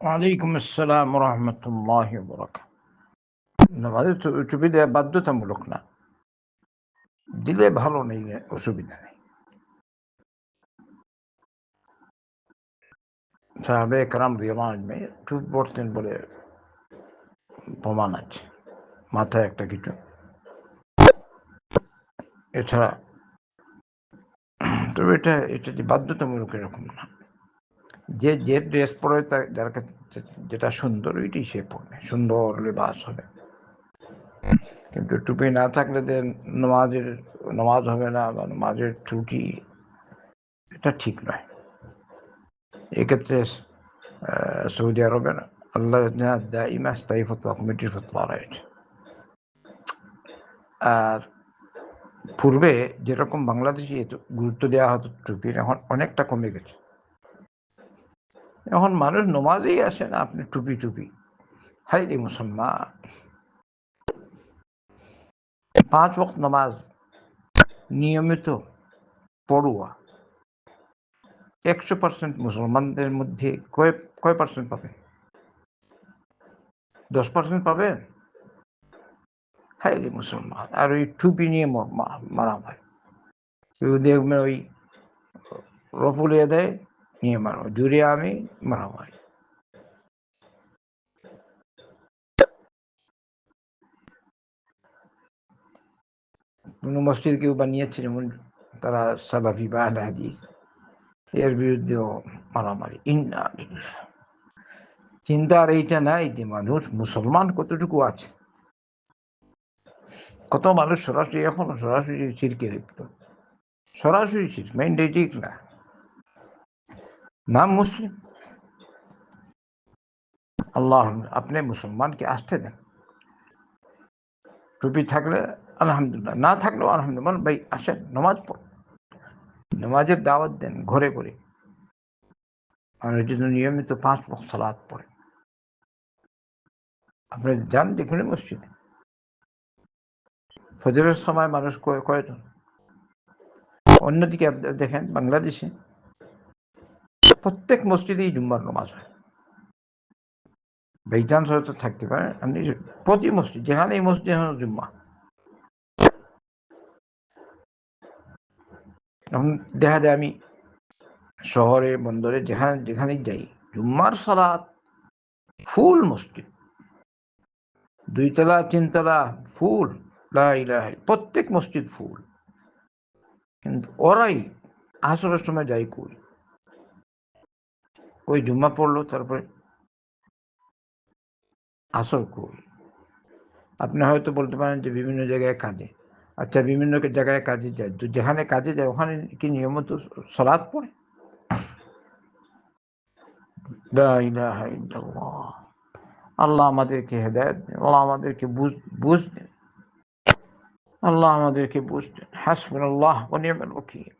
ওয়ালাইকুম আসসালাম রহমতুল্লাহি ওয়া বারাকাতুহু। নামাজের টুপি দেওয়া বাধ্যতামূলক না, দিলে ভালো নেই, অসুবিধা নেই। সাহাবে একরাম রাদিয়াল্লাহু আনহুম টুপি পরতেন বলে প্রমাণ আছে, মাথায় একটা কিছু। এছাড়া তবে এটা যে বাধ্যতামূলক এরকম না, যে ড্রেস পরে যার কাছে যেটা সুন্দর ওইটাই সে পরবে, সুন্দর লেবাস হবে। কিন্তু টুপি না থাকলে যে নামাজ হবে না বা নামাজের ত্রুটি, এটা ঠিক নয়। এক্ষেত্রে সৌদি আরবের আল্লাহ দাইমা স্থায়ী ফতোয়া কমিটির ফতোয়া রয়েছে। আর পূর্বে যেরকম বাংলাদেশে গুরুত্ব দেওয়া হতো টুপির, এখন অনেকটা কমে গেছে। এখন মানুষ নমাজেই আসে না, আপনি টুপি টুপি। হাই রে মুসলমান, 5 ওয়াক্ত নামাজ নিয়মিত পড়ুয়া 100% মুসলমানদের মধ্যে কয় পার্সেন্ট পাবে? 10% পাবে? হাই রে মুসলমান, আর ওই টুপি নিয়ে মারামারি। কেউ দেখবেন ওই রফুলিয়ে দেয়, নিয়ে মারো, জুড়ে আমি মারামারি। কোনো মসজিদ কেউ বানিয়েছে, যেমন তারা সালাফি বা আহলে হাদিস, এর বিরুদ্ধেও মারামারি। চিন্তা আর এইটা নাই যে মানুষ মুসলমান কতটুকু আছে। কত মানুষ সরাসরি এখনো সরাসরি শিরকে লিপ্ত, সরাসরি শিরক, মেইনটাই ঠিক না, নাম মুসলিম। আল্লাহ আপনি মুসলমানকে আসতে দেন, টুপি থাকলে আলহামদুলিল্লাহ, না থাকলেও আলহামদুলিল্লাহ। ভাই আসেন, নামাজ পড়, নামাজের দাওয়াত দেন ঘরে ঘরে। মানুষ যদি নিয়মিত 5 ওয়াক্ত সালাত পড়ে, আপনি যান যেখানে মসজিদে, ফজরের সময় মানুষ কয়জন? অন্যদিকে দেখেন বাংলাদেশে প্রত্যেক মসজিদেই জুম্মার নামাজ হয়। বেইজান হয়তো থাকতে পারে, আপনি প্রতি মসজিদ, যেখানে এই মসজিদ জুম্মা। এখন দেখা যায় আমি শহরে বন্দরে যেখানেই যাই, জুম্মার সালাত ফুল মসজিদ, 2 তলা 3 তলা ফুল, লা ইলাহা, প্রত্যেক মসজিদ ফুল। কিন্তু ওরাই আসরের সময় যাই কই, ওই জুম্মা পড়লো, তারপরে আসর কই। আপনি হয়তো বলতে পারেন যে বিভিন্ন জায়গায় কাজে, আচ্ছা বিভিন্ন জায়গায় কাজে যায়, তো যেখানে কাজে যায় ওখানে কি নিয়মিত সালাত পড়ে? লা ইলাহা ইল্লাল্লাহ। আল্লাহ আমাদেরকে হেদায়েত দেন, আল্লাহ আমাদেরকে বুঝ দেন, আল্লাহ আমাদেরকে বুঝ দেন। হাসবুনাল্লাহ ওয়া নি'মাল ওয়াকিল।